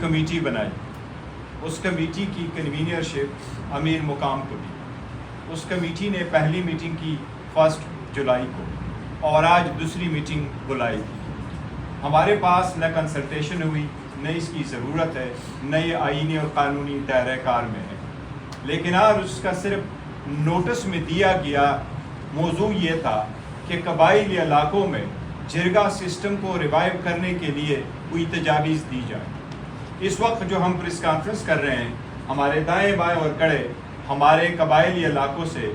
Committee بنائی، اس committee کی کنوینرشپ امیر مقام کو دی۔ اس کمیٹی نے پہلی میٹنگ کی 1 جولائی کو اور آج دوسری میٹنگ بلائی تھی۔ ہمارے پاس نہ کنسلٹیشن ہوئی، نہ اس کی ضرورت ہے، نہ یہ آئینی اور قانونی دائرہ کار میں ہے، لیکن آج اس کا صرف نوٹس میں دیا گیا موضوع یہ تھا کہ قبائلی علاقوں میں جرگہ سسٹم کو ریوائیو کرنے کے لیے کوئی تجاویز دی جائے۔ اس وقت جو ہم پریس کانفرنس کر رہے ہیں، ہمارے دائیں بائیں اور کڑے ہمارے قبائلی علاقوں سے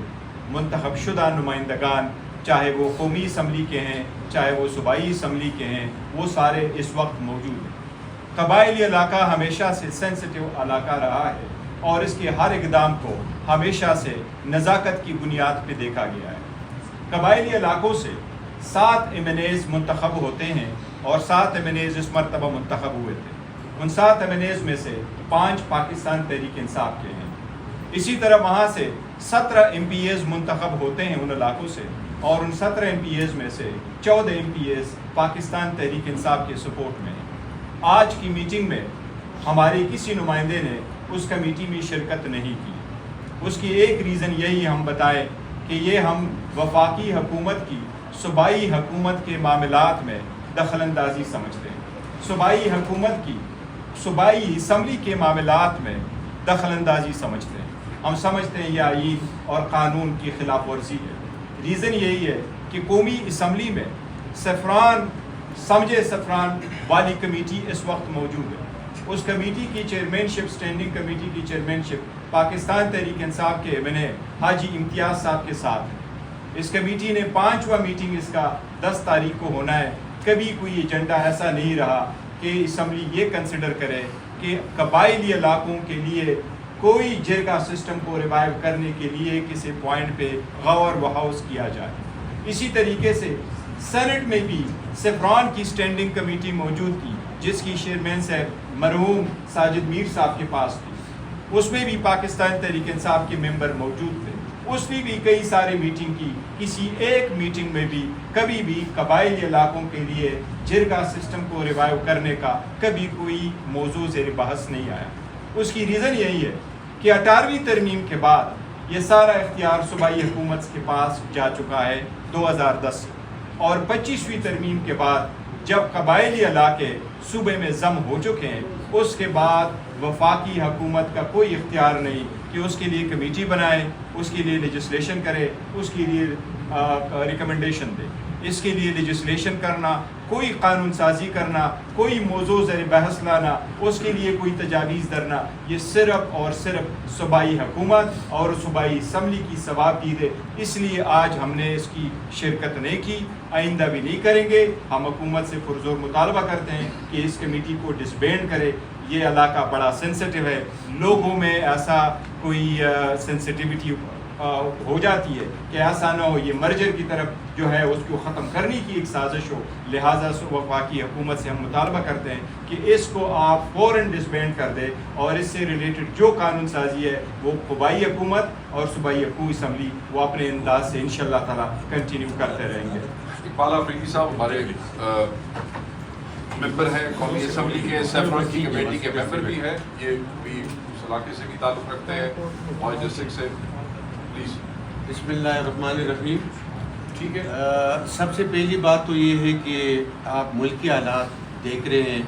منتخب شدہ نمائندگان، چاہے وہ قومی اسمبلی کے ہیں، چاہے وہ صوبائی اسمبلی کے ہیں، وہ سارے اس وقت موجود ہیں۔ قبائلی علاقہ ہمیشہ سے سینسٹیو علاقہ رہا ہے اور اس کے ہر اقدام کو ہمیشہ سے نزاکت کی بنیاد پہ دیکھا گیا ہے۔ قبائلی علاقوں سے 7 MNAs منتخب ہوتے ہیں اور 7 MNAs اس مرتبہ منتخب ہوئے تھے۔ ان 7 MNAs میں سے 5 پاکستان تحریک انصاف کے ہیں۔ اسی طرح وہاں سے 17 MPAs منتخب ہوتے ہیں ان علاقوں سے، اور ان 17 MPAs میں سے 14 MPAs پاکستان تحریک انصاف کے سپورٹ میں ہیں۔ آج کی میٹنگ میں ہماری کسی نمائندے نے اس کمیٹی میں شرکت نہیں کی۔ اس کی ایک ریزن یہی ہم بتائیں کہ یہ ہم وفاقی حکومت کی صوبائی حکومت کے معاملات میں دخل اندازی سمجھتے ہیں، صوبائی حکومت کی صوبائی اسمبلی کے معاملات میں دخل اندازی سمجھتے ہیں۔ ہم سمجھتے ہیں یہ آئین اور قانون کی خلاف ورزی ہے۔ ریزن یہی ہے کہ قومی اسمبلی میں سفران والی کمیٹی اس وقت موجود ہے۔ اس کمیٹی کی چیئرمین شپ، اسٹینڈنگ کمیٹی کی چیئرمین شپ پاکستان تحریک انصاف کے MNA حاجی امتیاز صاحب کے ساتھ ہے۔ اس کمیٹی نے 5واں میٹنگ اس کا 10 تاریخ کو ہونا ہے۔ کبھی کوئی ایجنڈا ایسا نہیں رہا کہ اسمبلی یہ کنسیڈر کرے کہ قبائلی علاقوں کے لیے کوئی جرگہ سسٹم کو ریوائیو کرنے کے لیے کسی پوائنٹ پہ غور و خوض کیا جائے۔ اسی طریقے سے سینٹ میں بھی سفران کی اسٹینڈنگ کمیٹی موجود تھی، جس کی چیئرمین صاحب مرحوم ساجد میر صاحب کے پاس تھی۔ اس میں بھی پاکستان تحریک انصاف کے ممبر موجود تھے۔ اس نے بھی کئی سارے میٹنگ کی، کسی ایک میٹنگ میں بھی کبھی بھی قبائلی علاقوں کے لیے جرگہ سسٹم کو ریوائیو کرنے کا کبھی کوئی موضوع زیر بحث نہیں آیا۔ اس کی ریزن یہی ہے کہ 18ویں ترمیم کے بعد یہ سارا اختیار صوبائی حکومت کے پاس جا چکا ہے 2010 سے، اور 25ویں ترمیم کے بعد جب قبائلی علاقے صوبے میں ضم ہو چکے ہیں، اس کے بعد وفاقی حکومت کا کوئی اختیار نہیں کہ اس کے لیے کمیٹی بنائے، اس کے لیے لیجسلیشن کرے، اس کے لیے ریکمنڈیشن دے۔ اس کے لیے لیجسلیشن کرنا، کوئی قانون سازی کرنا، کوئی موضوع زیر بحث لانا، اس کے لیے کوئی تجاویز درنا، یہ صرف اور صرف صوبائی حکومت اور صوبائی اسمبلی کی ثوابدید ہے۔ اس لیے آج ہم نے اس کی شرکت نہیں کی، آئندہ بھی نہیں کریں گے۔ ہم حکومت سے پرزور مطالبہ کرتے ہیں کہ اس کمیٹی کو ڈسبینڈ کرے۔ یہ علاقہ بڑا سینسٹیو ہے، لوگوں میں ایسا کوئی سینسٹیوٹی ہو جاتی ہے کہ ایسا نہ ہو یہ مرجر کی طرف جو ہے اس کو ختم کرنے کی ایک سازش ہو۔ لہٰذا وفاقی حکومت سے ہم مطالبہ کرتے ہیں کہ اس کو آپ فوراً ڈسبینڈ کر دیں، اور اس سے ریلیٹڈ جو قانون سازی ہے وہ صوبائی حکومت اور صوبائی اسمبلی وہ اپنے انداز سے انشاءاللہ تعالیٰ کنٹینیو کرتے رہیں گے۔ اقبال افریقی صاحب ہمارے ممبر ہیں قومی اسمبلی کے، سیفران کی کمیٹی کے ممبر بھی ہیں، یہ بھی اس علاقے سے بھی تعلق رکھتے ہیں اور ڈسٹرکٹ سے۔ پلیز۔ بسم اللہ الرحمن الرحیم۔ ٹھیک ہے، سب سے پہلی بات تو یہ ہے کہ آپ ملکی حالات دیکھ رہے ہیں،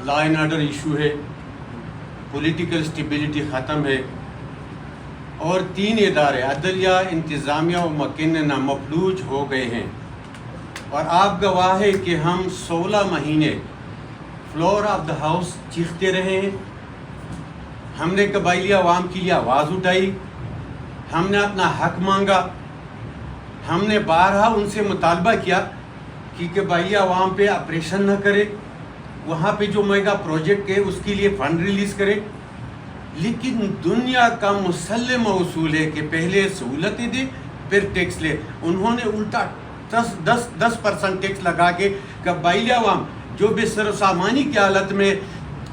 لا اینڈ آرڈر ایشو ہے، پولیٹیکل اسٹیبلٹی ختم ہے، اور 3 ادارے عدلیہ، انتظامیہ و مکننہ مفلوج ہو گئے ہیں، اور آپ گواہ ہے کہ ہم 16 مہینے فلور آف دا ہاؤس چیختے رہے ہیں۔ ہم نے قبائلی عوام کے لیے آواز اٹھائی، ہم نے اپنا حق مانگا، ہم نے بارہا ان سے مطالبہ کیا کہ قبائلی عوام پہ آپریشن نہ کرے، وہاں پہ جو میگا پروجیکٹ ہے اس کے لیے فنڈ ریلیز کرے، لیکن دنیا کا مسلم اصول ہے کہ پہلے سہولتیں دے پھر ٹیکس لے۔ انہوں نے الٹا 10% ٹیکس لگا کے قبائلی عوام جو بے سر و سامانی کی حالت میں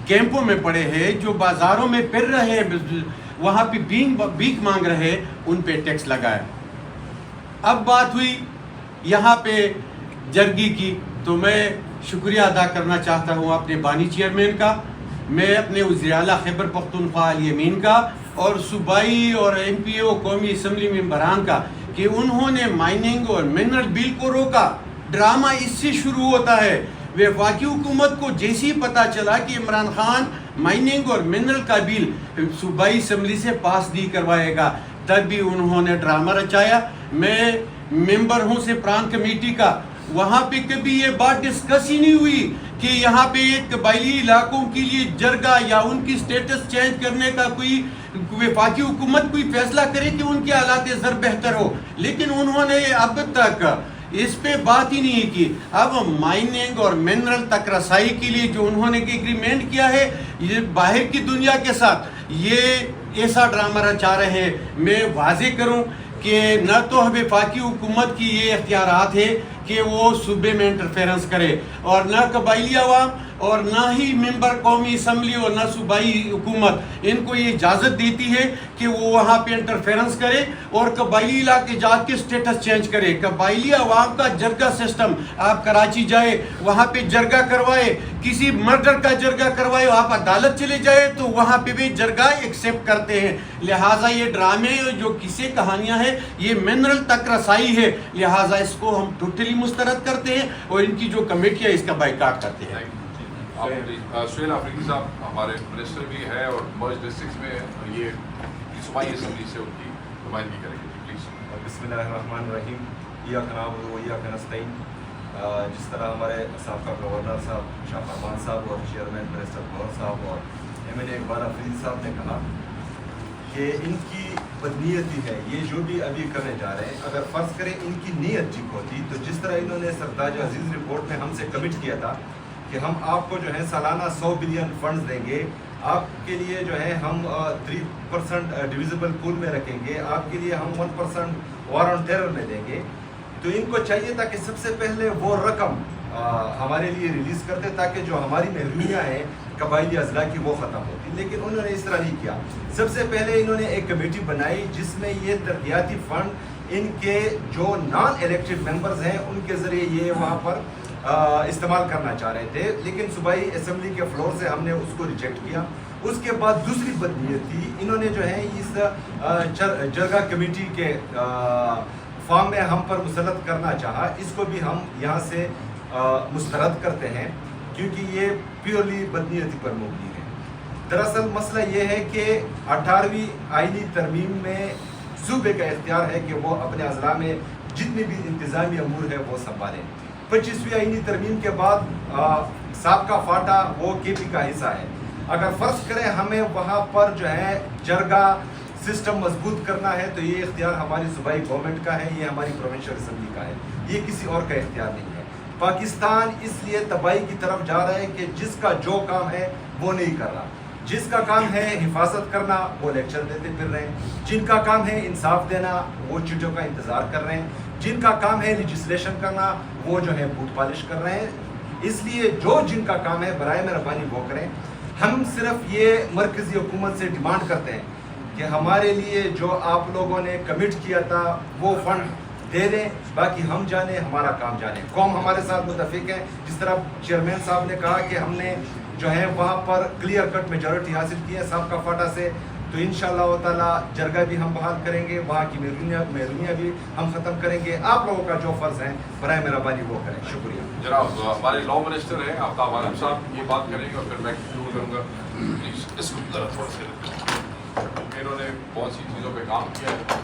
کیمپوں میں پڑے ہیں، جو بازاروں میں پھر رہے ہیں، وہاں پہ بھیک مانگ رہے ہیں، ان پہ ٹیکس لگایا۔ اب بات ہوئی یہاں پہ جرگی کی، تو میں شکریہ ادا کرنا چاہتا ہوں اپنے بانی چیئرمین کا، میں اپنے وزیر اعلیٰ خیبر پختونخوا علی امین کا اور صوبائی اور ایم پی او قومی اسمبلی ممبران کا کہ انہوں نے مائننگ اور منرل بل کو روکا. ڈرامہ اس سے شروع ہوتا ہے. وفاقی حکومت کو جیسی پتہ چلا کہ عمران خان مائننگ اور منرل کا بل صوبائی اسمبلی سے پاس نہیں کروائے گا، تب بھی انہوں نے ڈرامہ رچایا. میں ممبر ہوں سے پران کمیٹی کا، وہاں پہ کبھی یہ بات ڈسکس ہی نہیں ہوئی کہ یہاں پہ قبائلی علاقوں کے لیے جرگہ یا ان کی سٹیٹس چینج کرنے کا کوئی وفاقی حکومت کوئی فیصلہ کرے کہ ان کے حالات زر بہتر ہو. لیکن انہوں نے اب تک اس پہ بات ہی نہیں کی. اب مائننگ اور منرل تک رسائی کے لیے جو انہوں نے ایگریمنٹ کیا ہے یہ باہر کی دنیا کے ساتھ یہ ایسا ڈرامہ رچا رہے ہیں. میں واضح کروں کہ نہ تو وفاقی حکومت کی یہ اختیارات ہے کہ وہ صوبے میں انٹرفیرنس کرے، اور نہ قبائلی عوام اور نہ ہی ممبر قومی اسمبلی اور نہ صوبائی حکومت ان کو یہ اجازت دیتی ہے کہ وہ وہاں پہ انٹرفیرنس کرے اور قبائلی علاقے جات کے سٹیٹس چینج کرے. قبائلی عوام کا جرگہ سسٹم، آپ کراچی جائے وہاں پہ جرگہ کروائے، کسی مرڈر کا جرگہ کروائے، آپ عدالت چلے جائے تو وہاں پہ بھی جرگہ ایکسیپٹ کرتے ہیں. لہٰذا یہ ڈرامے جو قصے کہانیاں ہیں یہ منرل تک رسائی ہے، لہٰذا اس کو ہم ٹوٹلی مسترد کرتے ہیں اور ان کی جو کمیٹیاں اس کا بائیکاٹ کرتے ہیں. سہیل آفریدی صاحب ہمارے منسٹر بھی ہے اور مرج ڈسٹرکٹس میں یہ صوبائی اسمبلی سے ان کی نمائندگی کریں گے. پلیز. بسم اللہ الرحمن الرحیم. ایاک نعبد و ایاک نستعین. جس طرح ہمارے سابقہ گورنر صاحب شاہ فرمان صاحب اور چیئرمین منسٹر گور صاحب اور ایم این اے اقبال آفریدی صاحب نے کہا کہ ان کی بدنیتی ہے یہ جو بھی ابھی کرنے جا رہے ہیں. اگر فرض کریں ان کی نیت ٹھیک ہوتی تو جس طرح انہوں نے سرتاج عزیز رپورٹ میں ہم سے کمٹ کیا تھا کہ ہم آپ کو جو ہے سالانہ 100 بلین فنڈز دیں گے، آپ کے لیے جو ہے ہم 3% ڈویزبل پول میں رکھیں گے، آپ کے لیے ہم 1% وار آن ٹیرر میں دیں گے، تو ان کو چاہیے تھا کہ سب سے پہلے وہ رقم ہمارے لیے ریلیز کرتے تاکہ جو ہماری محرومیاں ہیں قبائلی اضلاع کی وہ ختم ہوتی. لیکن انہوں نے اس طرح نہیں کیا. سب سے پہلے انہوں نے ایک کمیٹی بنائی جس میں یہ ترقیاتی فنڈ ان کے جو نان الیکٹڈ ممبرز ہیں ان کے ذریعے یہ وہاں پر استعمال کرنا چاہ رہے تھے. لیکن صوبائی اسمبلی کے فلور سے ہم نے اس کو ریجیکٹ کیا. اس کے بعد دوسری بدنیت تھی، انہوں نے جو ہے اس جرگہ کمیٹی کے فارم میں ہم پر مسلط کرنا چاہا. اس کو بھی ہم یہاں سے مسترد کرتے ہیں کیونکہ یہ پیورلی بدنیتی پر مبنی ہے. دراصل مسئلہ یہ ہے کہ 18ویں آئینی ترمیم میں صوبے کا اختیار ہے کہ وہ اپنے اضلاع میں جتنے بھی انتظامی امور ہے وہ سنبھالیں. 25ویں آئینی ترمیم کے بعد سابقہ فاٹا وہ کے پی کا حصہ ہے. اگر فرض کریں ہمیں وہاں پر جو ہے جرگہ سسٹم مضبوط کرنا ہے تو یہ اختیار ہماری صوبائی گورنمنٹ کا ہے، یہ ہماری پروونشل اسمبلی کا ہے، یہ کسی اور کا اختیار نہیں ہے. پاکستان اس لیے تباہی کی طرف جا رہا ہے کہ جس کا جو کام ہے وہ نہیں کر رہا. جس کا کام ہے حفاظت کرنا وہ لیکچر دیتے پھر رہے ہیں، جن کا کام ہے انصاف دینا وہ چٹوں کا انتظار کر رہے ہیں، جن کا کام ہے لیجسلیشن کرنا وہ جو ہے بوٹ پالش کر رہے ہیں. اس لیے جو جن کا کام ہے برائے مہربانی وہ کریں. ہم صرف یہ مرکزی حکومت سے ڈیمانڈ کرتے ہیں کہ ہمارے لیے جو آپ لوگوں نے کمٹ کیا تھا وہ فنڈ دے دیں، باقی ہم جانے ہمارا کام جانے. قوم ہمارے ساتھ متفق ہے. جس طرح چیئرمین صاحب نے کہا کہ ہم نے جو ہے وہاں پر کلیئر کٹ میجورٹی حاصل کی ہے سابقہ فاٹا سے، تو انشاءاللہ تعالی جرگہ بھی ہم بحال کریں گے، وہاں کی محرومیاں بھی ہم ختم کریں گے. آپ لوگوں کا جو فرض ہے برائے مہربانی وہ کریں. شکریہ جناب. ہمارے لا منسٹر ہیں آفتاب عالم صاحب، یہ بات کریں گے اور پھر میں شروع کروں گا. اس کو ذرا تھوڑا سا انہوں نے بہت سی چیزوں پہ کام کیا ہے.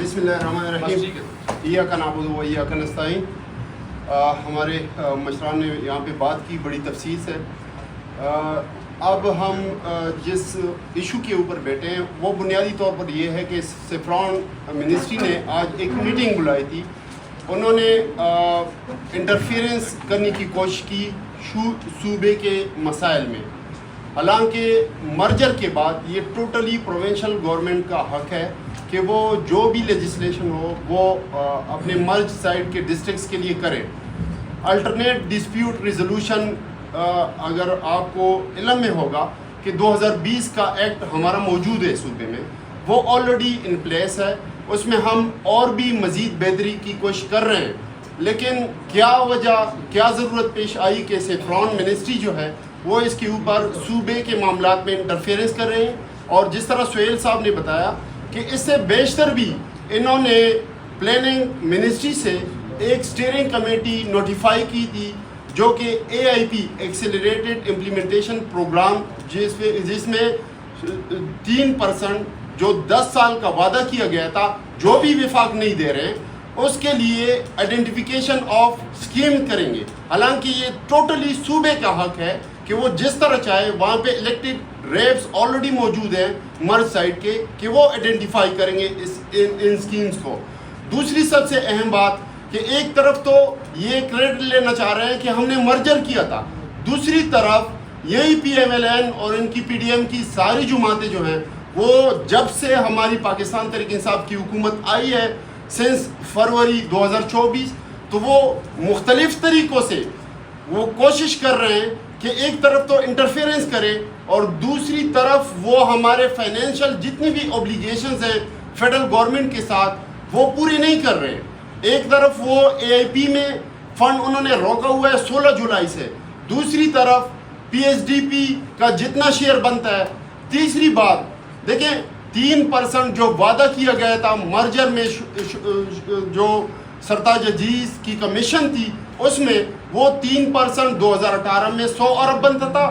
بسم اللہ الرحمن الرحیم. ایاک نعبد و ایاک نستعین. ہمارے مشران نے یہاں پہ بات کی بڑی تفصیل سے. اب ہم جس ایشو کے اوپر بیٹھے ہیں وہ بنیادی طور پر یہ ہے کہ سیفران منسٹری نے آج ایک میٹنگ بلائی تھی. انہوں نے انٹرفیئرنس کرنے کی کوشش کی صوبے کے مسائل میں، حالانکہ مرجر کے بعد یہ ٹوٹلی پروونشل گورنمنٹ کا حق ہے کہ وہ جو بھی لیجسلیشن ہو وہ اپنے مرج سائڈ کے ڈسٹرکٹس کے لیے کرے. الٹرنیٹ ڈسپیوٹ ریزولوشن اگر آپ کو علم میں ہوگا کہ 2020 کا ایکٹ ہمارا موجود ہے صوبے میں، وہ آلریڈی ان پلیس ہے. اس میں ہم اور بھی مزید بہتری کی کوشش کر رہے ہیں. لیکن کیا وجہ کیا ضرورت پیش آئی کہ سیفران منسٹری جو ہے وہ اس کے اوپر صوبے کے معاملات میں انٹرفیئرنس کر رہے ہیں. اور جس طرح سہیل صاحب نے بتایا کہ اس سے بیشتر بھی انہوں نے پلاننگ منسٹری سے ایک اسٹیئرنگ کمیٹی نوٹیفائی کی تھی جو کہ AIP ایکسیلریٹڈ امپلیمنٹیشن پروگرام جس میں 3% جو 10 سال کا وعدہ کیا گیا تھا جو بھی وفاق نہیں دے رہے ہیں اس کے لیے آئیڈینٹیفیکیشن آف اسکیم کریں گے. حالانکہ یہ ٹوٹلی صوبے کا حق ہے کہ وہ جس طرح چاہے وہاں پہ الیکٹڈ ریپس آلریڈی موجود ہیں مرد سائڈ کے کہ وہ آئیڈینٹیفائی کریں گے ان اسکیمز کو. دوسری سب سے اہم بات کہ ایک طرف تو یہ کریڈٹ لینا چاہ رہے ہیں کہ ہم نے مرجر کیا تھا, دوسری طرف یہی PMLN اور ان کی PDM کی ساری جماعتیں جو ہیں وہ جب سے ہماری پاکستان تحریک انصاف کی حکومت آئی ہے سنس فروری 2024 تو وہ مختلف طریقوں سے وہ کوشش کر رہے ہیں کہ ایک طرف تو انٹرفیئرنس کرے اور دوسری طرف وہ ہمارے فائنینشیل جتنی بھی اوبلیگیشنز ہیں فیڈرل گورنمنٹ کے ساتھ وہ پوری نہیں کر رہے ہیں. ایک طرف وہ AIP میں فنڈ انہوں نے روکا ہوا ہے 16 جولائی سے, دوسری طرف PSDP کا جتنا شیئر بنتا ہے. تیسری بات دیکھیں 3% جو وعدہ کیا گیا تھا مرجر میں جو سرتاج عزیز کی کمیشن تھی اس میں وہ 3% 2018 میں 100 ارب بنتا تھا.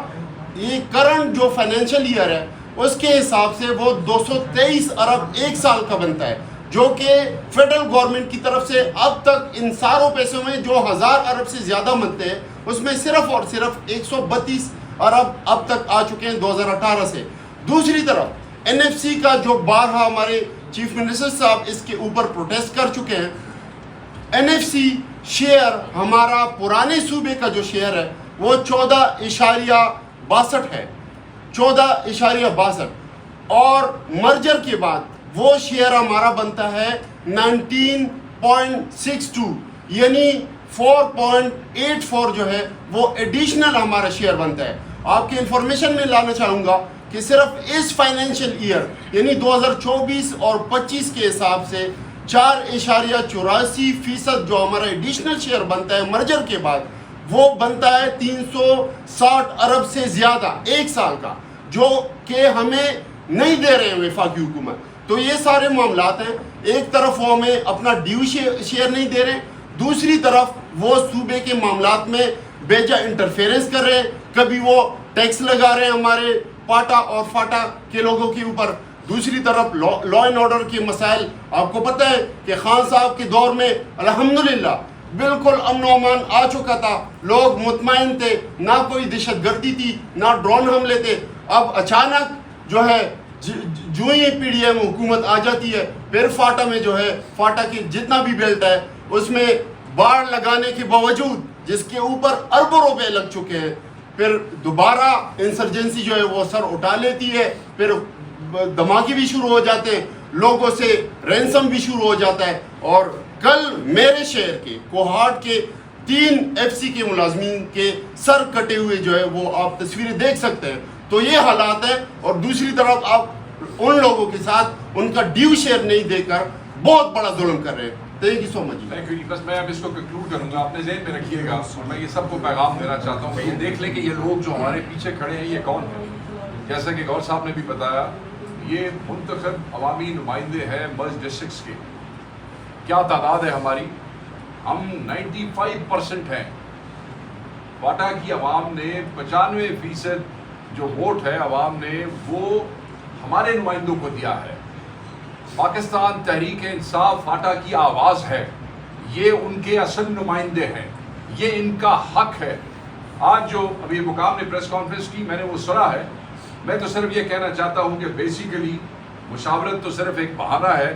یہ کرنٹ جو فائنینشیل ایئر ہے اس کے حساب سے وہ 223 ارب ایک سال کا بنتا ہے جو کہ فیڈرل گورنمنٹ کی طرف سے اب تک ان ساروں پیسوں میں جو 1000 ارب سے زیادہ بنتے ہیں اس میں صرف اور صرف 132 ارب اب تک آ چکے ہیں 2018 سے. دوسری طرف NFC کا جو بارہا ہمارے چیف منسٹر صاحب اس کے اوپر پروٹیسٹ کر چکے ہیں. NFC شیئر ہمارا پرانے صوبے کا جو شیئر ہے وہ 14.62 ہے, 14.62 اور مرجر کے بعد وہ شیئر ہمارا بنتا ہے 19.62 یعنی 4.84 جو ہے وہ ایڈیشنل ہمارا شیئر بنتا ہے. آپ کی انفارمیشن میں لانا چاہوں گا کہ صرف اس فائنینشیل ایئر یعنی 2024 اور 25 کے حساب سے 4.84% جو ہمارا ایڈیشنل شیئر بنتا ہے مرجر کے بعد وہ بنتا ہے 360 ارب سے زیادہ ایک سال کا جو کہ ہمیں نہیں دے رہے ہیں وفاقی حکومت. تو یہ سارے معاملات ہیں. ایک طرف وہ ہمیں اپنا ڈیو شیئر نہیں دے رہے, دوسری طرف وہ صوبے کے معاملات میں بیجا انٹرفیئرنس کر رہے ہیں. کبھی وہ ٹیکس لگا رہے ہیں ہمارے پاٹا اور فاٹا کے لوگوں کے اوپر, دوسری طرف لا اینڈ آرڈر کے مسائل. آپ کو پتہ ہے کہ خان صاحب کے دور میں الحمدللہ بالکل امن و امان آ چکا تھا, لوگ مطمئن تھے, نہ کوئی دہشت گردی تھی نہ ڈرون حملے تھے. اب اچانک جو ہے جو ہی PDM حکومت آ جاتی ہے پھر فاٹا میں جو ہے فاٹا کی جتنا بھی بیلٹ ہے اس میں باڑ لگانے کے باوجود جس کے اوپر اربوں روپے لگ چکے ہیں پھر دوبارہ انسرجنسی جو ہے وہ سر اٹھا لیتی ہے, پھر دھماکے بھی شروع ہو جاتے ہیں, لوگوں سے رینسم بھی شروع ہو جاتا ہے. اور کل میرے شہر کے کوہاٹ کے 3 FC کے ملازمین کے سر کٹے ہوئے جو ہے وہ آپ تصویریں دیکھ سکتے ہیں. تو یہ حالات ہیں. اور دوسری طرف آپ ان لوگوں کے ساتھ ان کا ڈیو شیئر نہیں دے کر بہت بڑا ظلم کر رہے ہیں. Thank you so much. Thank you. بس میں اب اس کو کنکلوڈ کروں گا, اپنے ذہن میں رکھیے گا اور میں یہ سب کو پیغام دینا چاہتا ہوں کہ یہ دیکھ لیں کہ یہ لوگ جو ہمارے پیچھے کھڑے ہیں یہ کون ہیں. جیسا کہ گور صاحب نے بھی بتایا یہ منتخب عوامی نمائندے ہیں مرج ڈسٹرکٹس کے. کیا تعداد ہے ہماری؟ ہم 95% ہیں. فاٹا کی عوام نے 95% جو ووٹ ہے عوام نے وہ ہمارے نمائندوں کو دیا ہے. پاکستان تحریک انصاف فاٹا کی آواز ہے, یہ ان کے اصل نمائندے ہیں, یہ ان کا حق ہے. آج جو ابھی مقام نے پریس کانفرنس کی میں نے وہ سنا ہے. میں تو صرف یہ کہنا چاہتا ہوں کہ بیسیکلی مشاورت تو صرف ایک بہانہ ہے,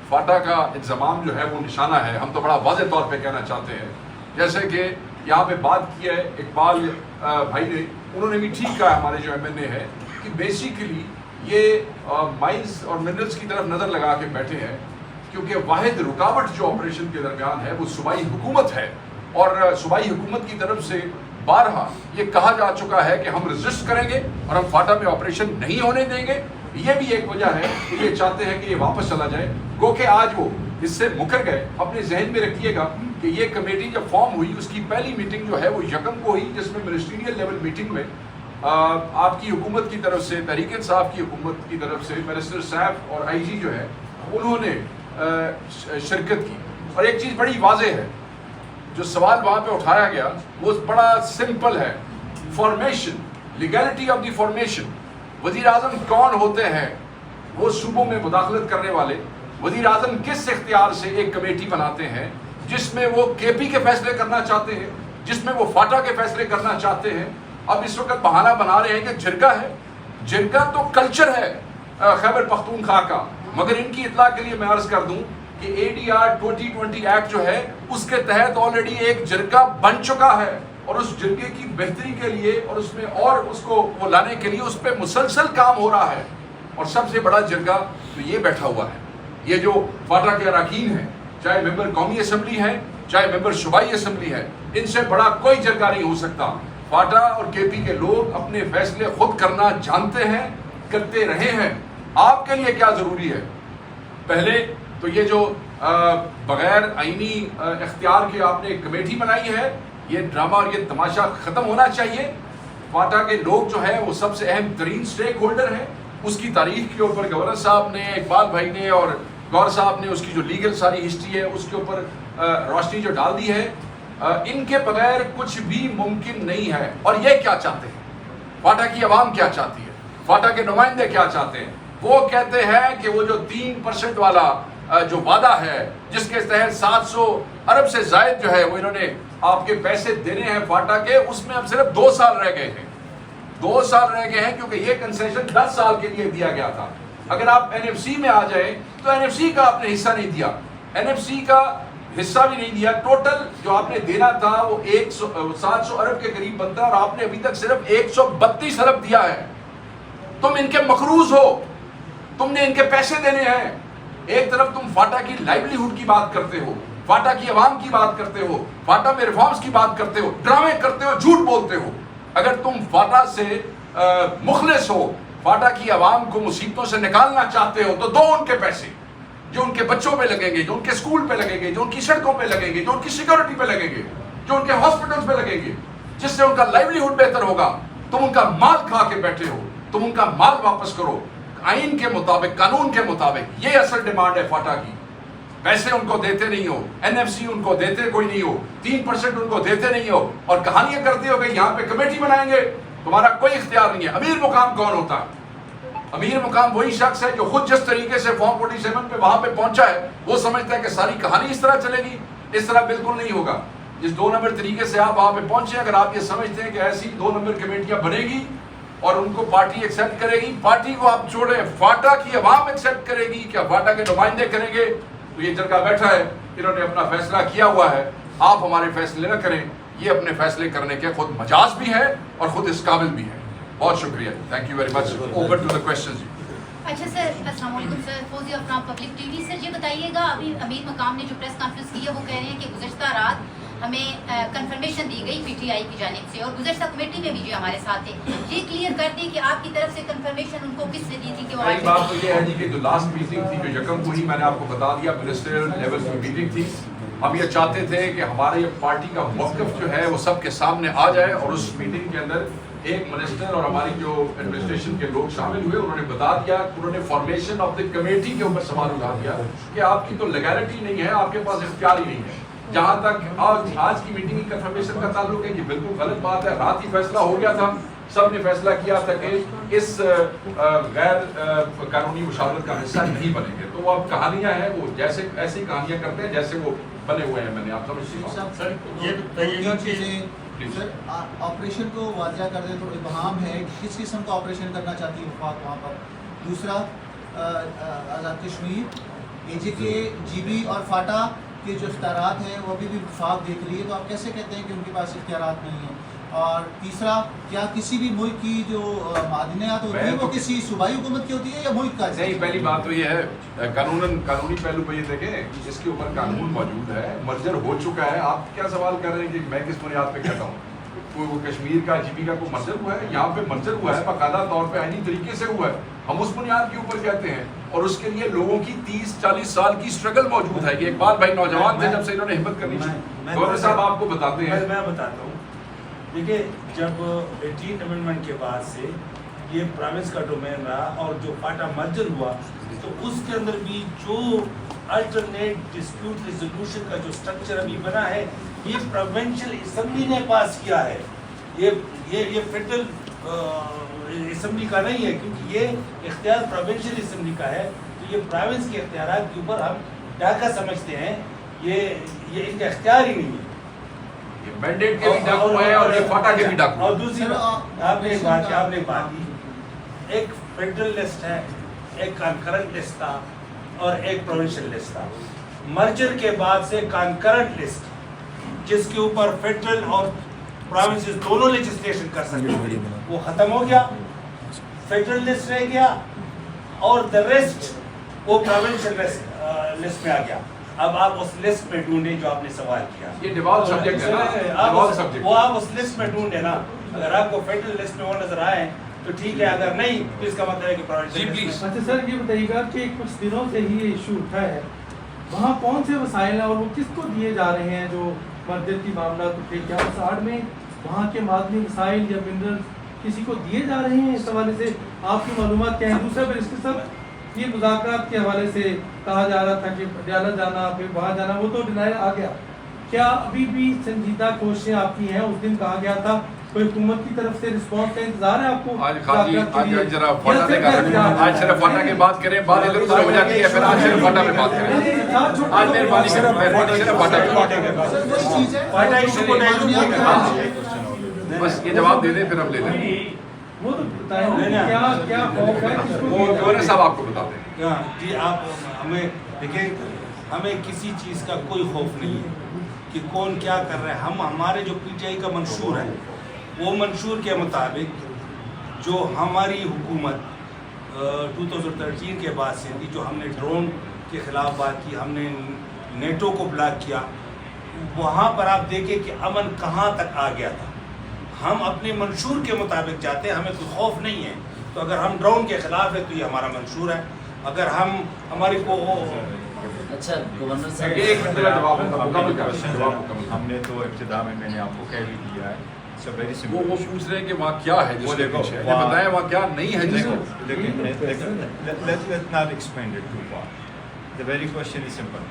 فاٹا کا انضمام جو ہے وہ نشانہ ہے. ہم تو بڑا واضح طور پہ کہنا چاہتے ہیں جیسے کہ یہاں پہ بات کی ہے اقبال بھائی نے, انہوں نے بھی ٹھیک کہا ہمارے جو MNA ہے کہ بیسیکلی یہ مائنز اور منرلز کی طرف نظر لگا کے بیٹھے ہیں کیونکہ واحد رکاوٹ جو آپریشن کے درمیان ہے وہ صوبائی حکومت ہے. اور صوبائی حکومت کی طرف سے بارہا یہ کہا جا چکا ہے کہ ہم رجسٹ کریں گے اور ہم فاٹا میں آپریشن نہیں ہونے دیں گے. یہ بھی ایک وجہ ہے کہ یہ چاہتے ہیں کہ یہ واپس چلا جائے. گو کہ آج وہ اس سے مکر گئے. اپنے ذہن میں رکھیے گا کہ یہ کمیٹی جب فارم ہوئی اس کی پہلی میٹنگ جو ہے وہ یکم کو ہوئی، جس میں منسٹریل لیول میٹنگ میں آپ کی حکومت کی طرف سے، تحریک انصاف کی حکومت کی طرف سے منسٹر صاحب اور آئی جی جو ہے انہوں نے شرکت کی. اور ایک چیز بڑی واضح ہے، جو سوال وہاں پہ اٹھایا گیا وہ بڑا سمپل ہے. Formation, legality of the formation. وزیر اعظم کون ہوتے ہیں؟ وہ صوبوں میں مداخلت کرنے والے. وزیر اعظم کس اختیار سے ایک کمیٹی بناتے ہیں جس میں وہ کے پی کے فیصلے کرنا چاہتے ہیں، جس میں وہ فاٹا کے فیصلے کرنا چاہتے ہیں. اب اس وقت بہانہ بنا رہے ہیں کہ جرگہ ہے. جرگہ تو کلچر ہے خیبر پختونخوا کا. مگر ان کی اطلاع کے لیے میں عرض کر دوں کہ ADR 2020 ایکٹ جو ہے اس کے تحت آلریڈی ایک جرگہ بن چکا ہے، اور اس جرگے کی بہتری کے لیے اور اس میں اور اس کو وہ لانے کے لیے اس پہ مسلسل کام ہو رہا ہے. اور سب سے بڑا جرگہ تو یہ بیٹھا ہوا ہے. یہ جو فاٹا کے اراکین ہیں، چاہے ممبر قومی اسمبلی ہے چاہے ممبر صوبائی اسمبلی ہے، ان سے بڑا کوئی جرگہ نہیں ہو سکتا. فاٹا اور کے پی کے لوگ اپنے فیصلے خود کرنا جانتے ہیں، کرتے رہے ہیں. آپ کے لیے کیا ضروری ہے؟ پہلے تو یہ جو بغیر آئینی اختیار کے آپ نے ایک کمیٹی بنائی ہے، یہ ڈرامہ اور یہ تماشا ختم ہونا چاہیے. فاٹا کے لوگ جو ہیں وہ سب سے اہم ترین سٹیک ہولڈر ہیں. اس کی تاریخ کے اوپر گورنر صاحب نے، اقبال بھائی نے اور گور صاحب نے اس کی جو لیگل ساری ہسٹری ہے اس کے اوپر روشنی جو ڈال دی ہے. ان کے بغیر کچھ بھی ممکن نہیں ہے. اور یہ کیا چاہتے ہیں؟ فاٹا کی عوام کیا چاہتی ہے؟ فاٹا کے نمائندے کیا چاہتے ہیں؟ وہ کہتے ہیں کہ وہ جو 3% والا جو وعدہ ہے جس کے تحت 700 ارب سے زائد جو ہے وہ انہوں نے آپ کے پیسے دینے ہیں فاٹا کے، اس میں اب صرف 2 سال رہ گئے ہیں. 2 سال رہ گئے ہیں کیونکہ یہ کنسیشن 10 سال کے لیے دیا گیا تھا. اگر آپ NFC میں آ جائیں تو NFC کا آپ نے حصہ نہیں دیا. NFC کا حصہ بھی نہیں دیا. ٹوٹل جو آپ نے دینا تھا وہ 700 ارب کے قریب بنتا ہے، اور آپ نے ابھی تک صرف 132 ارب دیا ہے. تم ان کے مقروض ہو، تم نے ان کے پیسے دینے ہیں. ایک طرف تم فاٹا کی لائیولیہوڈ کی بات کرتے ہو، فاٹا کی عوام کی بات کرتے ہو، فاٹا میں ریفارمز کی بات کرتے ہو، ڈرامے کرتے ہو، جھوٹ بولتے ہو. اگر تم فاٹا سے مخلص ہو، فاٹا کی عوام کو مصیبتوں سے نکالنا چاہتے ہو، تو دو ان کے پیسے جو ان کے بچوں پہ لگیں گے، جو ان کے اسکول پہ لگیں گے، جو ان کی سڑکوں پہ لگیں گے، جو ان کی سیکورٹی پہ لگیں گے، جو ان کے ہاسپٹلز پہ لگیں گے، جس سے ان کا لائیولیہوڈ بہتر ہوگا. تم ان کا مال کھا کے بیٹھے ہو. تم ان کا مال واپس کرو آئین کے مطابق، قانون کے مطابق. یہ اصل ڈیمانڈ ہے فاٹا کی. پیسے ان کو دیتے نہیں ہو، NFC ان کو دیتے کوئی نہیں ہو، 3% ان کو دیتے نہیں ہو، اور کہانیاں کرتے ہو کہ یہاں پہ کمیٹی بنائیں گے. تمہارا کوئی اختیار نہیں ہے. امیر مقام کون ہوتا ہے؟ امیر مقام وہی شخص ہے جو خود جس طریقے سے فارم 47 پہ وہاں پہ پہنچا ہے وہ سمجھتا ہے کہ ساری کہانی اس طرح چلے گی. اس طرح بالکل نہیں ہوگا. جس 2 نمبر طریقے سے آپ وہاں پہ پہنچے، اگر آپ یہ سمجھتے ہیں کہ ایسی 2 نمبر کمیٹیاں بنے گی اور ان کو پارٹی ایکسیپٹ کرے گی، پارٹی کو آپ چھوڑیں، فاٹا کی عوام ایکسیپٹ کرے گی، کیا فاٹا کے نمائندے کریں گے؟ تو یہ جرگہ بیٹھا ہے، انہوں نے اپنا فیصلہ کیا ہوا ہے. آپ ہمارے فیصلے نہ کریں. یہ اپنے فیصلے کرنے کے خود مجاز بھی ہے اور خود اس قابل بھی ہے. بہت شکریہ. Thank you very much. Open to the questions. اچھا سر، السلام علیکم sir. Fauzia from public TV. Sir یہ بتائیے گا، ابھی امیر مقام نے جو پریس کانفرنس کی ہے وہ کہہ رہے ہیں کہ گزشتہ رات ہمیں کنفرمیشن دی گئی PTI کی جانب سے، اور گزشتہ کمیٹی میں بھی جو ہمارے ساتھ ہے، یہ کلیئر کر دیں کہ آپ کی طرف سے کنفرمیشن ان کو کس نے دی تھی کہ وہ پہلی بات تو یہ ہے جی کہ جو لاسٹ میٹنگ تھی جو یکم کو ہی میں نے آپ کو بتا دیا منسٹریل لیول کی میٹنگ تھی. ہم یہ چاہتے تھے کہ ہمارے پارٹی کا موقف جو ہے وہ سب کے سامنے آ جائے، اور اس میٹنگ کے اندر ایک منسٹر اور ہماری جو ایڈمنسٹریشن کے لوگ شامل ہوئے، انہوں نے بتا دیا، انہوں نے فارمیشن آف دی کمیٹی کے اوپر سوال اٹھا دیا کہ آپ کی تو لیگلٹی نہیں ہے، آپ کے پاس اختیار ہی نہیں ہے. جہاں تک آج کی میٹنگ کی کنفرمیشن کا تعلق ہے، یہ بالکل غلط بات ہے. رات ہی فیصلہ ہو گیا تھا، سب نے فیصلہ کیا تھا کہ اس غیر قانونی مشاورت کا حصہ نہیں بنیں گے. تو وہ اب کہانیاں ہیں، وہ جیسے ایسی کہانیاں کرتے ہیں جیسے وہ بنے ہوئے ہیں. میں نے آپ سمجھتی ہوں سر یہ بتائیے گا کہ سر آپریشن کو واضح کر دیں. تو ابہام ہے کس قسم کا آپریشن کرنا چاہتی ہے وفاق وہاں پر. دوسرا، آزاد کشمیر، AJK، GB اور فاٹا کے جو اختیارات ہیں وہ ابھی بھی وفاق دیکھ رہی ہے، تو آپ کیسے کہتے ہیں کہ ان کے پاس اختیارات نہیں ہیں؟ اور تیسرا، کیا کسی بھی ملک کی جو معدنیات ہوتی ہیں وہ کسی صوبائی حکومت کی ہوتی ہے یا ملک کا؟ نہیں، پہلی بات تو یہ ہے قانونی پہلو پہ یہ دیکھیں، اس کے اوپر قانون موجود ہے، مرجر ہو چکا ہے. آپ کیا سوال کر رہے ہیں کہ میں کس بنیاد پہ کہتا ہوں؟ کوئی وہ کشمیر کا جی پی کا کوئی منظر ہوا ہے؟ یہاں پہ منظر ہوا ہے باقاعدہ طور پہ آئینی طریقے سے ہوا ہے. ہم اس بنیاد کے اوپر کہتے ہیں اور اس کے لیے لوگوں کی 30-40 سال کی اسٹرگل موجود ہے. یہ اقبال بھائی نوجوان تھے جب سے انہوں نے ہمت کرنی چاہیے. گورنر صاحب آپ کو بتاتے ہیں. میں بتاتا ہوں. دیکھیے جب 18 امینڈمنٹ کے بعد سے یہ پروونس کا ڈومین رہا اور جو فاٹا مرجر ہوا تو اس کے اندر بھی جو الٹرنیٹ ڈسپیوٹ ریزولوشن کا جو اسٹرکچر ابھی بنا ہے یہ پروونشل اسمبلی نے پاس کیا ہے. یہ فیڈرل اسمبلی کا نہیں ہے کیونکہ یہ اختیار پروونشل اسمبلی کا ہے. تو یہ پروونس کے اختیارات کے اوپر ہم ڈاکہ سمجھتے ہیں. یہ ان کا اختیار ہی نہیں ہے. یہ مینڈیٹ کے بھی ڈاکو ہے اور یہ فاٹا کے بھی ڈاکو. اور دوسری آپ نے ایک بات کی ایک فیڈرل لسٹ ہے ایک کنکرنٹ لسٹ تھا اور ایک پروونشل لسٹ تھا. مرجر کے بعد سے کنکرنٹ لسٹ جس کے اوپر فیڈرل اور پروونسز دونوں لیجسلیشن کر سکتے تھے وہ ختم ہو گیا. فیڈرل لسٹ رہ گیا اور دا ریسٹ وہ پروونشل لسٹ میں آ گیا. اب آپ اس لسٹ میں ڈھونڈیں جو آپ نے سوال کیا. یہ ڈیوالو سبجیکٹ ہے نا, ڈیوالو سبجیکٹ. وہ آپ اس لسٹ میں ڈھونڈیں نا. اگر آپ کو فیڈرل لسٹ میں وہ نظر آئے تو ٹھیک ہے, اگر نہیں تو اس کا مطلب ہے کہ پروونشل. G please. اچھا سر یہ بتائیے گا کہ کچھ دنوں سے ہی یہ ایشو اٹھا ہے, وہاں کون سے وسائل ہیں اور وہ کس کو دیے جا رہے ہیں جو مرجر کی معاملات اٹھے؟ کیا اس آڑ میں وہاں کے معدنی وسائل یا منرل کسی کو دیے جا رہے ہیں؟ اس حوالے سے آپ کی معلومات کیا ہیں؟ دوسرا پھر اس کے ساتھ یہ مذاکرات کے حوالے سے کہا جا رہا تھا کہ پٹیالہ جانا پھر وہاں جانا, وہ تو ڈینائی آ گیا. کیا ابھی بھی سنجیدہ کوششیں آپ کی ہیں؟ اس دن کہا گیا تھا کوئی حکومت کی طرف سے رسپانس کا انتظار ہے آپ کو؟ آج ذرا فاٹا دیکھا, آج صرف فاٹا کی بات کریں, بات ادھر ادھر ہو جاتی ہے, پھر آج صرف فاٹا پہ بات کریں. آج مہربانی صرف فاٹا بس یہ جواب دے دیں پھر ہم لے لیں. وہ تو بتائیں کیا کیا خوف ہے کس کو؟ گورنر صاحب آپ کو بتاتے ہیں. جی آپ ہمیں دیکھیں, ہمیں کسی چیز کا کوئی خوف نہیں ہے کہ کون کیا کر رہے ہیں. ہمارے جو پی ٹی آئی کا منشور ہے وہ منشور کے مطابق جو ہماری حکومت 2013 کے بعد سے تھی, جو ہم نے ڈرون کے خلاف بات کی, ہم نے نیٹو کو بلاک کیا, وہاں پر آپ دیکھیں کہ امن کہاں تک آ گیا تھا. ہم اپنے منشور کے مطابق جاتے ہیں, ہمیں کوئی خوف نہیں ہے. تو اگر ہم ڈرون کے خلاف ہے تو یہ ہمارا منشور ہے. اگر ہم ہماری کو اچھا گورنر صاحب ایک منٹ کا جواب ہم نے تو ابتدا میں نے آپ کو کہہ بھی دیا ہے. وہ پوچھ رہے ہیں کہ وہاں کیا ہے جس کے پیچھے, یہ بتائیں وہاں کیا نہیں ہے جس کو. Let's not expand it too far. The very question is simple.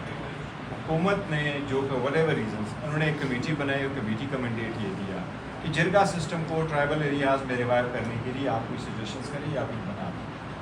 حکومت نے جو whatever reasons انہوں نے ایک کمیٹی بنائی اور کمیٹی کا مینڈیٹ یہ دیا کہ جرگا سسٹم کو ٹرائبل ایریاز میں ریوائیو کرنے کے لیے آپ کوئی سجیشنس کریں یا کوئی بنا.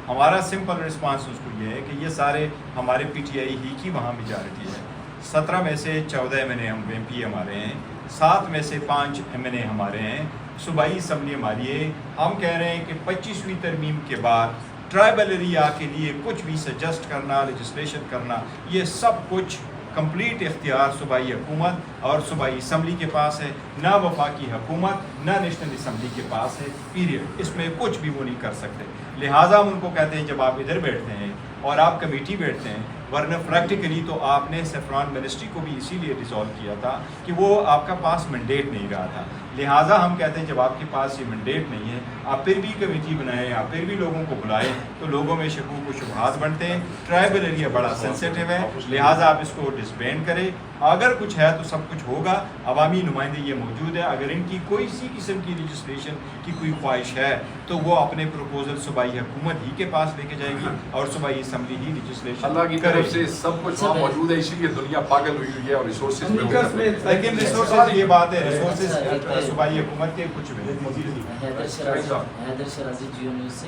ہمارا سمپل رسپانس اس کو یہ ہے کہ یہ سارے ہمارے پی ٹی آئی ہی کی وہاں میجارٹی ہے. 17 میں سے 14 ایم این اے ہم ایم پی ہمارے ہیں, 7 میں سے 5 ایم این اے ہمارے ہیں, صوبائی اسمبلی ہماری ہے. ہم کہہ رہے ہیں کہ 25ویں ترمیم کے بعد ٹرائبل ایریا کے لیے کچھ بھی سجیسٹ کرنا, لیجسلیشن کرنا, یہ سب کچھ کمپلیٹ اختیار صوبائی حکومت اور صوبائی اسمبلی کے پاس ہے. نہ وفاقی حکومت نہ نیشنل اسمبلی کے پاس ہے, پیریڈ. اس میں کچھ بھی وہ نہیں کر سکتے. لہٰذا ہم ان کو کہتے ہیں جب آپ ادھر بیٹھتے ہیں اور آپ کمیٹی بیٹھتے ہیں, ورنہ پریکٹیکلی تو آپ نے سیفران منسٹری کو بھی اسی لیے ڈیزالو کیا تھا کہ وہ آپ کا پاس مینڈیٹ نہیں رہا تھا. لہٰذا ہم کہتے ہیں جب آپ کے پاس یہ مینڈیٹ نہیں ہے, آپ پھر بھی کمیٹی بنائیں, آپ پھر بھی لوگوں کو بلائیں, تو لوگوں میں شکوک و شبہات بنتے ہیں. ٹرائبل ایریا بڑا سینسیٹیو ہے, لہٰذا آپ اس کو ڈسبینڈ کریں. اگر کچھ ہے تو سب کچھ ہوگا. عوامی نمائندے یہ موجود ہے, اگر ان کی کوئی سی قسم کی لیجسلیشن کی کوئی خواہش ہے تو وہ اپنے پروپوزل صوبائی حکومت ہی کے پاس لے کے جائے گی اور صوبائی اسمبلی ہی لیجسلیشن اللہ کی طرف سے سب کچھ وہاں موجود ہے, اسی لیے دنیا پاگل ہوئی ہے اور ریسورسز میں. لیکن ریسورسز یہ بات ہے, ریسورسز صوبائی حکومت کے کچھ بھی. حیدر شرازی جیو نیوز سے.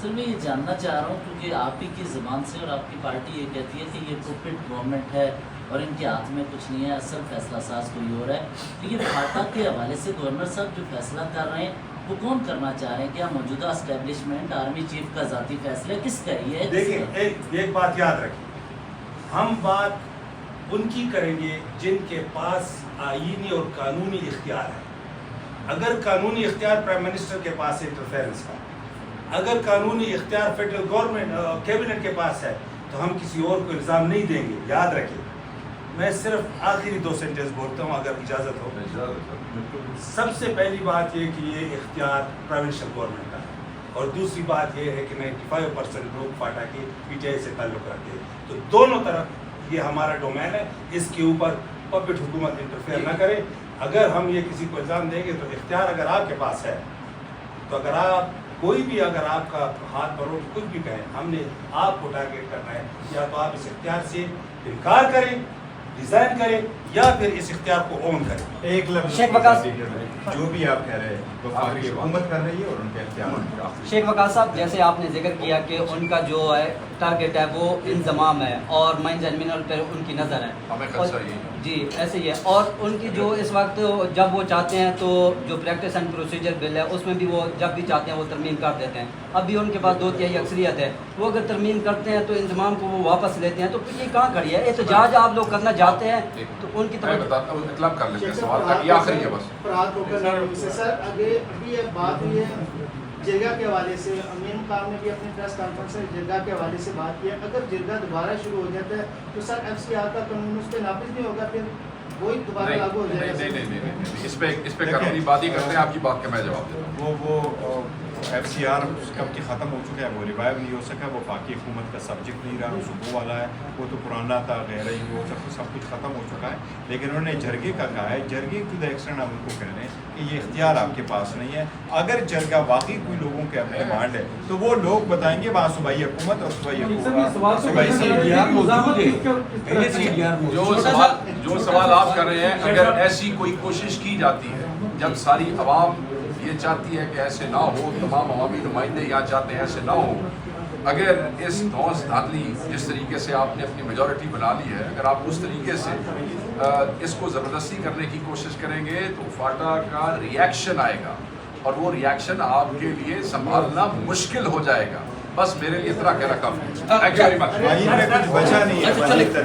سر میں یہ جاننا چاہ رہا ہوں کیونکہ آپ ہی کی زبان سے اور آپ کی پارٹی یہ کہتی ہے کہ یہ پوپٹ گورنمنٹ ہے اور ان کے ہاتھ میں کچھ نہیں ہے, اصل فیصلہ ساز کوئی ہو رہا ہے. تو یہ فاٹا کے حوالے سے گورنر صاحب جو فیصلہ کر رہے ہیں وہ کون کرنا چاہ رہے ہیں؟ کیا موجودہ اسٹیبلشمنٹ, آرمی چیف کا ذاتی فیصلہ, کس کا یہ ہے؟ دیکھیں ایک بات یاد رکھیں, ہم بات ان کی کریں گے جن کے پاس آئینی اور قانونی اختیار ہے. اگر قانونی اختیار پرائم منسٹر کے پاس ہے انٹرفیرنس کا, اگر قانونی اختیار فیڈرل گورنمنٹ کیبنٹ کے پاس ہے, تو ہم کسی اور کو الزام نہیں دیں گے. یاد رکھیں میں صرف آخری 2 سینٹنس بولتا ہوں اگر اجازت ہو. سب سے پہلی بات یہ کہ یہ اختیار پروونشل گورنمنٹ کا ہے، اور دوسری بات یہ ہے کہ 95% لوگ فاٹا کے پی ٹی آئی سے تعلق رکھتے ہیں. تو دونوں طرف یہ ہمارا ڈومین ہے، اس کے اوپر پپٹ حکومت انٹرفیئر نہ کرے. اگر ہم یہ کسی کو الزام دیں گے تو اختیار اگر آپ کے پاس ہے تو اگر آپ کوئی بھی اگر آپ کا ہاتھ بروٹ کچھ بھی کہیں، ہم نے آپ کو ٹارگیٹ کرنا ہے، یا تو آپ اس اختیار سے انکار کریں، ریزائن کریں، یا پھر اس اختیار کو اون کریں. ایک لفظ شیخ وقاص جو بھی آپ کہہ رہے ہیں وفاقی حکومت کر رہی ہے اور ان کے اختیار. شیخ وقاص صاحب، جیسے آپ نے ذکر کیا کہ ان کا جو ہے ٹارگیٹ ہے وہ انضمام ہے اور مائنز اینڈ منرل پر ان کی نظر ہے. ہمیں خدشہ یہی ہے. جی ایسے ہی ہے، اور ان کی جو اس وقت جب وہ چاہتے ہیں تو جو پریکٹس اینڈ پروسیجر بل ہے اس میں بھی وہ جب بھی چاہتے ہیں وہ ترمیم کر دیتے ہیں. اب بھی ان کے پاس 2/3 اکثریت ہے، وہ اگر ترمیم کرتے ہیں تو انضمام کو وہ واپس لیتے ہیں. تو پھر یہ کہاں کھڑی ہے؟ احتجاج آپ لوگ کرنا چاہتے ہیں تو ان کی میں طرف بتاتا ہوں، اطلاع کر لیتے ہیں سوال تک، یہ آخری ہے بس. سر ابھی ایک بات ہوئی ہے جرگہ کے حوالے سے، امین مقام نے بھی اپنی پریس کانفرنس سے جرگہ کے حوالے سے بات کی ہے. اگر جرگہ دوبارہ شروع ہو جاتا ہے تو سر ایف سی آر کا قانون اس پہ نافذ نہیں ہوگا، پھر وہی دوبارہ لاگو ہو جائے گا. نہیں، اس پہ قانونی بات ہی کرتے ہیں. آپ کی بات کا میں جواب دیتا ہوں. وہ ایف سی آر کب کی ختم ہو چکا ہے، وہ ریوائیو نہیں ہو سکا، وہ باقی حکومت کا سبجیکٹ نہیں رہا، صوبوں والا ہے، وہ تو پرانا تھا، غیر ہی وہ سب کچھ ختم ہو چکا ہے. لیکن انہوں نے جرگے کا کہا ہے، جرگے ٹو دا ایکسٹینڈ ہم ان کو کہہ رہے ہیں کہ یہ اختیار آپ کے پاس نہیں ہے. اگر جرگہ واقعی کوئی لوگوں کے ڈیمانڈ ہے تو وہ لوگ بتائیں گے، وہاں صوبائی حکومت اور صوبائی جو سوال آپ کر رہے ہیں، اگر ایسی کوئی کوشش کی جاتی ہے جب ساری عوام یہ چاہتی ہے کہ ایسے نہ ہو، تمام عوامی نمائندے یہاں چاہتے ہیں ایسے نہ ہو، اگر اس نوز دھاندلی جس طریقے سے آپ نے اپنی میجورٹی بنا لی ہے، اگر آپ اس طریقے سے اس کو زبردستی کرنے کی کوشش کریں گے تو فاٹا کا ریاکشن آئے گا، اور وہ ریاکشن آپ کے لیے سنبھالنا مشکل ہو جائے گا. بس میرے لیے اتنا کہنا کافی ہے. تھینک یو ویری مچ. کچھ بچا نہیں ہے.